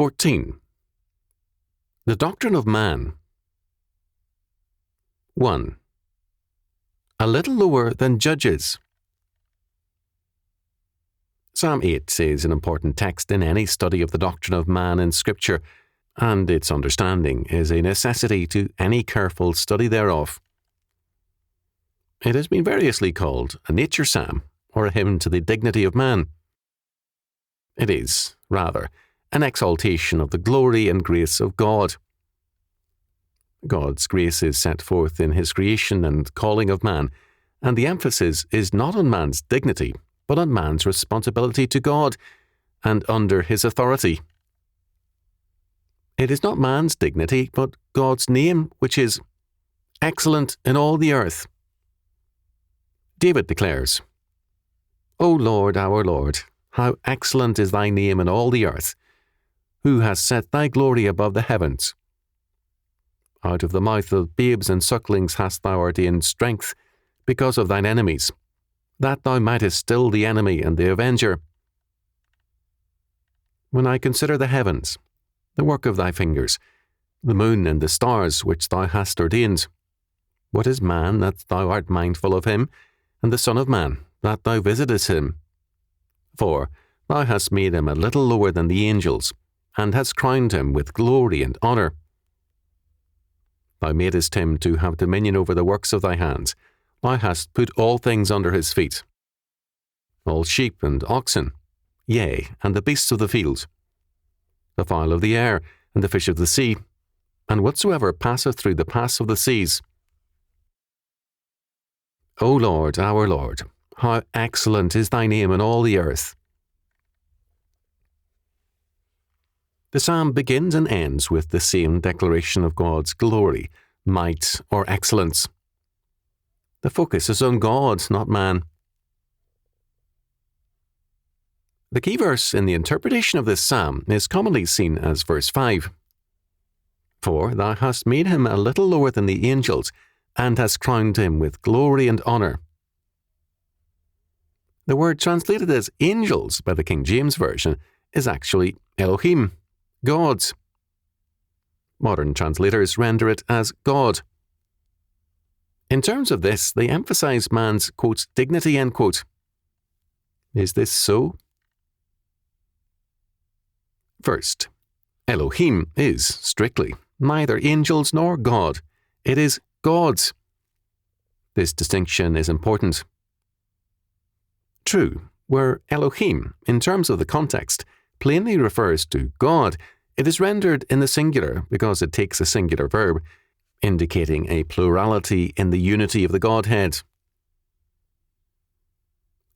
14. The doctrine of man. 1. A little lower than judges. Psalm 8 is an important text in any study of the doctrine of man in Scripture, and its understanding is a necessity to any careful study thereof. It has been variously called a nature psalm or a hymn to the dignity of man. It is, rather, an exaltation of the glory and grace of God. God's grace is set forth in His creation and calling of man, and the emphasis is not on man's dignity, but on man's responsibility to God and under His authority. It is not man's dignity, but God's name, which is excellent in all the earth. David declares, O Lord, our Lord, how excellent is thy name in all the earth! Who has set thy glory above the heavens? Out of the mouth of babes and sucklings hast thou ordained strength, because of thine enemies, that thou mightest still the enemy and the avenger. When I consider the heavens, the work of thy fingers, the moon and the stars which thou hast ordained, what is man that thou art mindful of him, and the Son of Man that thou visitest him? For thou hast made him a little lower than the angels, and hast crowned him with glory and honour. Thou madest him to have dominion over the works of thy hands. Thou hast put all things under his feet, all sheep and oxen, yea, and the beasts of the field, the fowl of the air, and the fish of the sea, and whatsoever passeth through the paths of the seas. O Lord, our Lord, how excellent is thy name in all the earth! The psalm begins and ends with the same declaration of God's glory, might, or excellence. The focus is on God, not man. The key verse in the interpretation of this psalm is commonly seen as verse 5. For thou hast made him a little lower than the angels, and hast crowned him with glory and honour. The word translated as angels by the King James Version is actually Elohim, gods. Modern translators render it as God. In terms of this, they emphasize man's, quote, dignity, end quote. Is this so? First, Elohim is, strictly, neither angels nor God. It is gods. This distinction is important. True, where Elohim, in terms of the context, plainly refers to God, it is rendered in the singular because it takes a singular verb, indicating a plurality in the unity of the Godhead.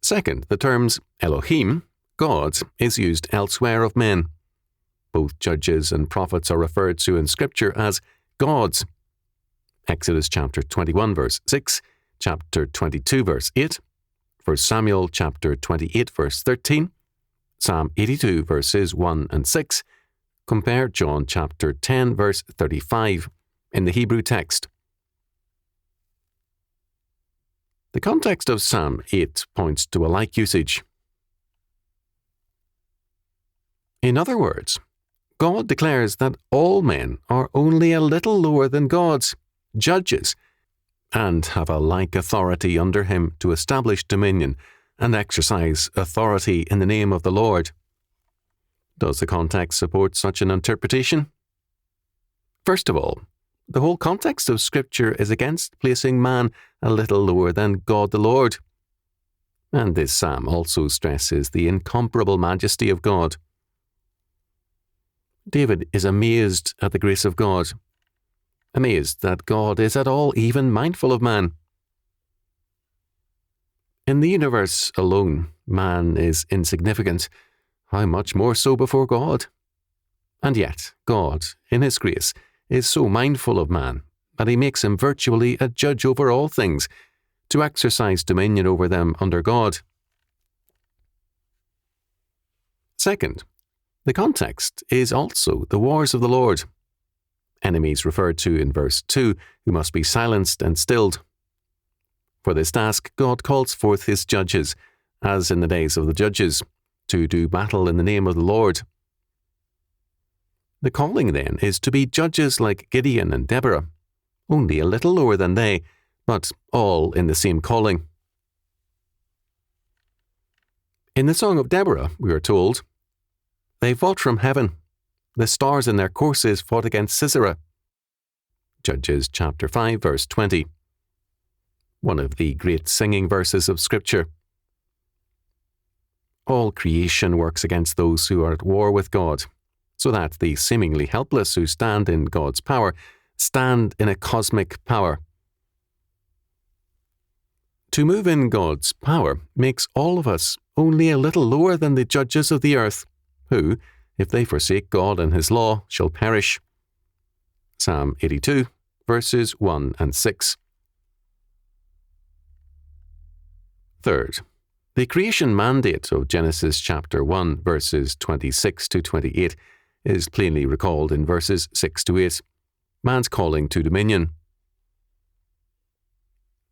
Second, the terms Elohim, God, is used elsewhere of men. Both judges and prophets are referred to in Scripture as gods. Exodus chapter 21 verse 6, chapter 22 verse 8, 1 Samuel chapter 28 verse 13, Psalm 82 verses 1 and 6, compare John chapter 10 verse 35 in the Hebrew text. The context of Psalm 8 points to a like usage. In other words, God declares that all men are only a little lower than gods, judges, and have a like authority under him to establish dominion and exercise authority in the name of the Lord. Does the context support such an interpretation? First of all, the whole context of Scripture is against placing man a little lower than God the Lord. And this psalm also stresses the incomparable majesty of God. David is amazed at the grace of God, amazed that God is at all even mindful of man. In the universe alone, man is insignificant, how much more so before God? And yet, God, in His grace, is so mindful of man that He makes him virtually a judge over all things, to exercise dominion over them under God. Second, the context is also the wars of the Lord. Enemies referred to in verse 2 who must be silenced and stilled. For this task, God calls forth His judges, as in the days of the judges, to do battle in the name of the Lord. The calling, then, is to be judges like Gideon and Deborah, only a little lower than they, but all in the same calling. In the Song of Deborah, we are told, "They fought from heaven. The stars in their courses fought against Sisera." Judges chapter 5, verse 20. One of the great singing verses of Scripture. All creation works against those who are at war with God, so that the seemingly helpless who stand in God's power stand in a cosmic power. To move in God's power makes all of us only a little lower than the judges of the earth, who, if they forsake God and His law, shall perish. Psalm 82, verses 1 and 6. Third, the creation mandate of Genesis chapter 1, verses 26 to 28 is plainly recalled in verses 6 to 8, man's calling to dominion.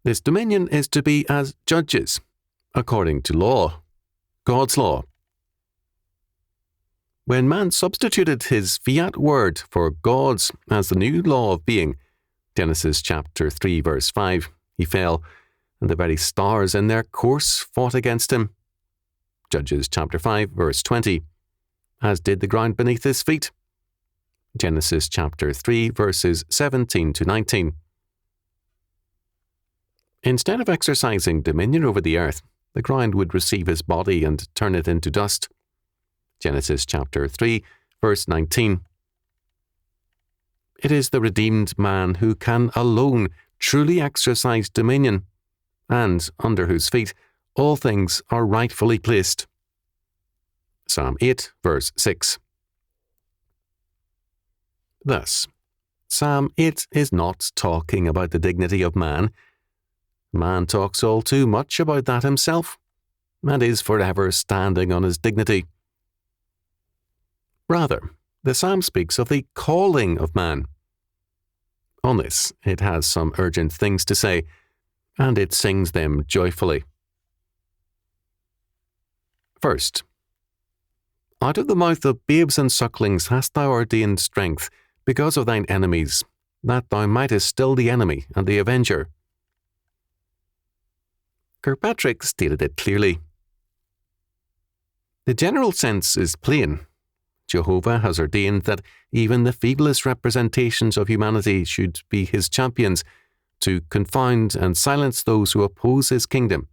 This dominion is to be as judges, according to law, God's law. When man substituted his fiat word for God's as the new law of being, Genesis chapter 3, verse 5, he fell, and the very stars in their course fought against him. Judges chapter 5, verse 20, as did the ground beneath his feet. Genesis chapter 3, verses 17 to 19. Instead of exercising dominion over the earth, the ground would receive his body and turn it into dust. Genesis chapter 3, verse 19. It is the redeemed man who can alone truly exercise dominion, and under whose feet all things are rightfully placed. Psalm 8, verse 6. Thus, Psalm 8 is not talking about the dignity of man. Man talks all too much about that himself, and is forever standing on his dignity. Rather, the psalm speaks of the calling of man. On this, it has some urgent things to say, and it sings them joyfully. First, out of the mouth of babes and sucklings hast thou ordained strength, because of thine enemies, that thou mightest still the enemy and the avenger. Kirkpatrick stated it clearly. The general sense is plain. Jehovah has ordained that even the feeblest representations of humanity should be his champions, to confound and silence those who oppose his kingdom,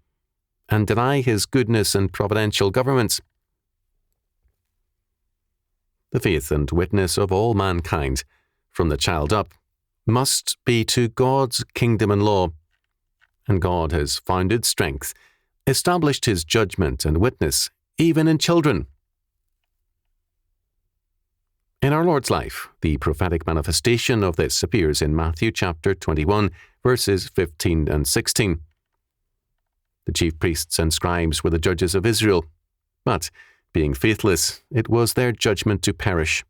and deny his goodness and providential governments. The faith and witness of all mankind, from the child up, must be to God's kingdom and law, and God has founded strength, established his judgment and witness, even in children. In our Lord's life, the prophetic manifestation of this appears in Matthew chapter 21, verses 15 and 16. The chief priests and scribes were the judges of Israel, but, being faithless, it was their judgment to perish.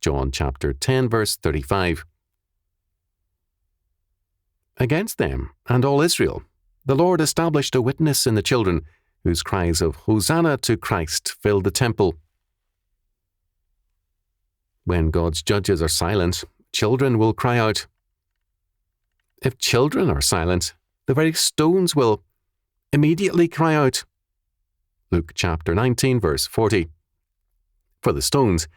John chapter 10, verse 35. Against them and all Israel, the Lord established a witness in the children, whose cries of Hosanna to Christ filled the temple. When God's judges are silent, children will cry out. If children are silent, the very stones will immediately cry out. Luke chapter 19, verse 40. For the stones,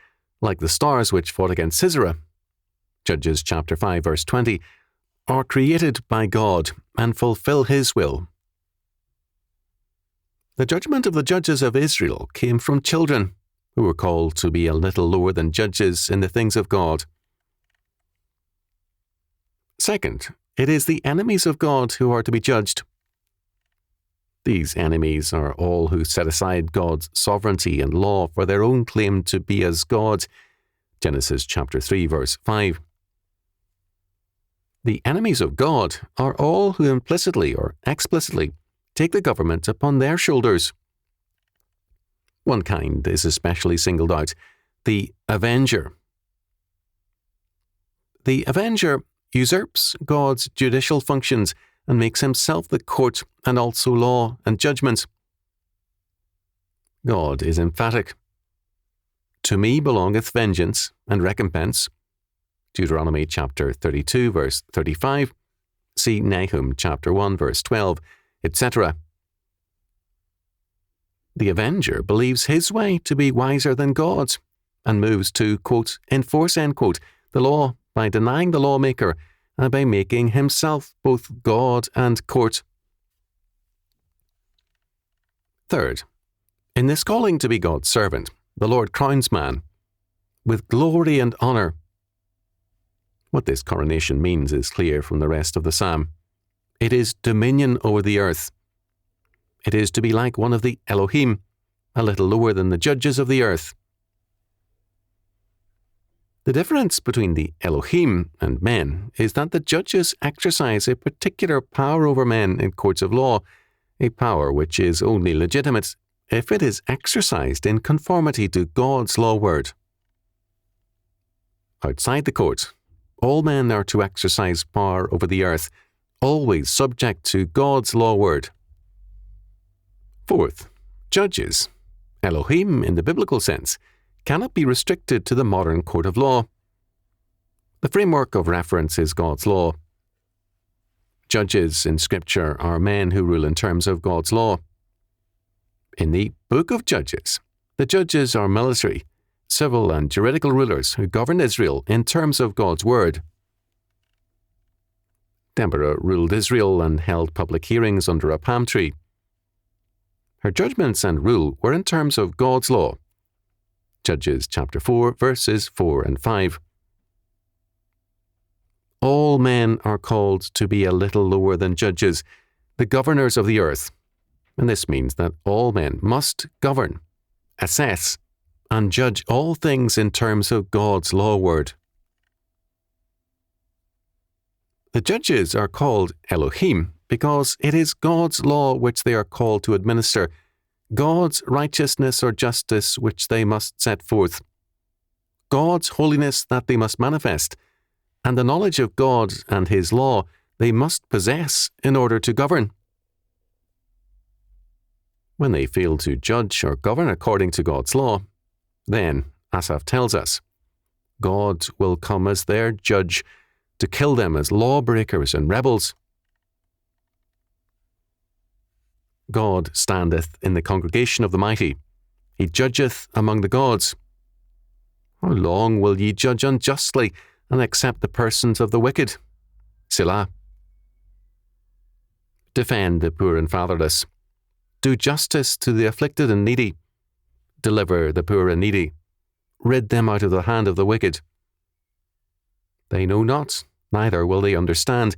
like the stars which fought against Sisera, Judges chapter 5, verse 20, are created by God and fulfill his will. The judgment of the judges of Israel came from children, who were called to be a little lower than judges in the things of God. Second, it is the enemies of God who are to be judged. These enemies are all who set aside God's sovereignty and law for their own claim to be as God. Genesis chapter 3, verse 5. The enemies of God are all who implicitly or explicitly take the government upon their shoulders. One kind is especially singled out, the avenger. The avenger usurps God's judicial functions and makes himself the court and also law and judgment. God is emphatic. To me belongeth vengeance and recompense. Deuteronomy chapter 32, verse 35. See Nahum chapter 1, verse 12, etc. The avenger believes his way to be wiser than God's and moves to, quote, enforce, end quote, the law by denying the lawmaker and by making himself both God and court. Third, in this calling to be God's servant, the Lord crowns man with glory and honour. What this coronation means is clear from the rest of the psalm. It is dominion over the earth. It is to be like one of the Elohim, a little lower than the judges of the earth. The difference between the Elohim and men is that the judges exercise a particular power over men in courts of law, a power which is only legitimate if it is exercised in conformity to God's law word. Outside the court, all men are to exercise power over the earth, always subject to God's law word. Fourth, judges, Elohim in the biblical sense, cannot be restricted to the modern court of law. The framework of reference is God's law. Judges in Scripture are men who rule in terms of God's law. In the book of Judges, the judges are military, civil and juridical rulers who govern Israel in terms of God's word. Deborah ruled Israel and held public hearings under a palm tree. Her judgments and rule were in terms of God's law. Judges chapter 4, verses 4 and 5. All men are called to be a little lower than judges, the governors of the earth. And this means that all men must govern, assess, and judge all things in terms of God's law word. The judges are called Elohim because it is God's law which they are called to administer, God's righteousness or justice which they must set forth, God's holiness that they must manifest, and the knowledge of God and His law they must possess in order to govern. When they fail to judge or govern according to God's law, then, Asaph tells us, God will come as their judge to kill them as lawbreakers and rebels. God standeth in the congregation of the mighty. He judgeth among the gods. How long will ye judge unjustly and accept the persons of the wicked? Selah. Defend the poor and fatherless. Do justice to the afflicted and needy. Deliver the poor and needy. Rid them out of the hand of the wicked. They know not, neither will they understand.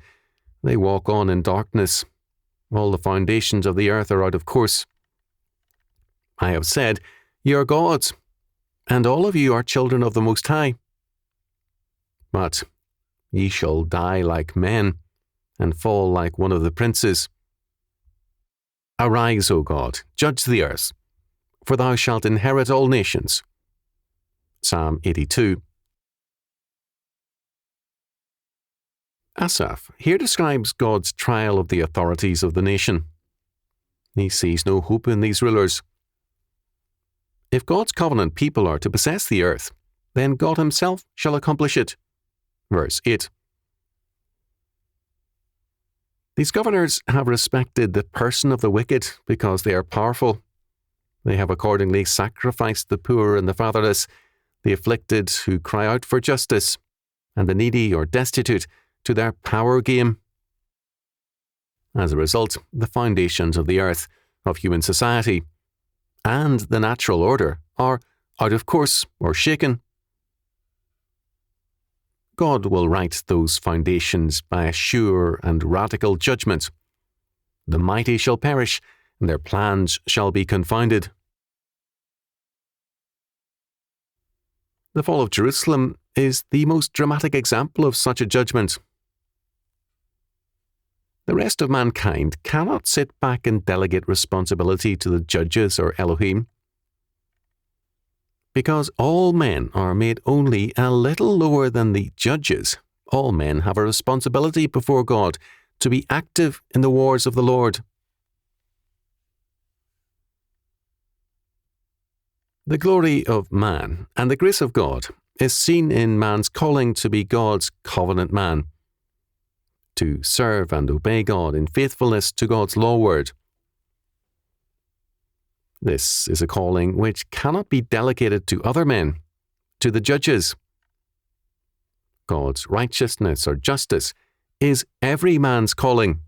They walk on in darkness. All the foundations of the earth are out of course. I have said, Ye are gods, and all of you are children of the Most High. But ye shall die like men, and fall like one of the princes. Arise, O God, judge the earth, for thou shalt inherit all nations. Psalm 82. Asaph here describes God's trial of the authorities of the nation. He sees no hope in these rulers. If God's covenant people are to possess the earth, then God Himself shall accomplish it. Verse 8. These governors have respected the person of the wicked because they are powerful. They have accordingly sacrificed the poor and the fatherless, the afflicted who cry out for justice, and the needy or destitute to their power game. As a result, the foundations of the earth, of human society, and the natural order are out of course or shaken. God will right those foundations by a sure and radical judgment. The mighty shall perish, and their plans shall be confounded. The fall of Jerusalem is the most dramatic example of such a judgment. The rest of mankind cannot sit back and delegate responsibility to the judges or Elohim. Because all men are made only a little lower than the judges, all men have a responsibility before God to be active in the wars of the Lord. The glory of man and the grace of God is seen in man's calling to be God's covenant man, to serve and obey God in faithfulness to God's law word. This is a calling which cannot be delegated to other men, to the judges. God's righteousness or justice is every man's calling.